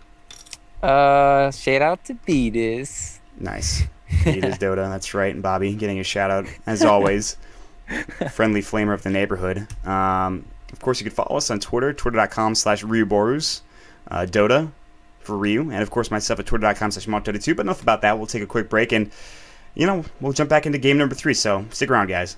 Shout out to Beatus. Nice. Beatus Dota, that's right. And Bobby getting a shout-out, as always. Friendly flamer of the neighborhood. Of course, you can follow us on Twitter, twitter.com/RyuBorus. Dota for Ryu, and of course myself at twitter.com/MontDota2. But enough about that. We'll take a quick break, and we'll jump back into game number 3. So stick around, guys.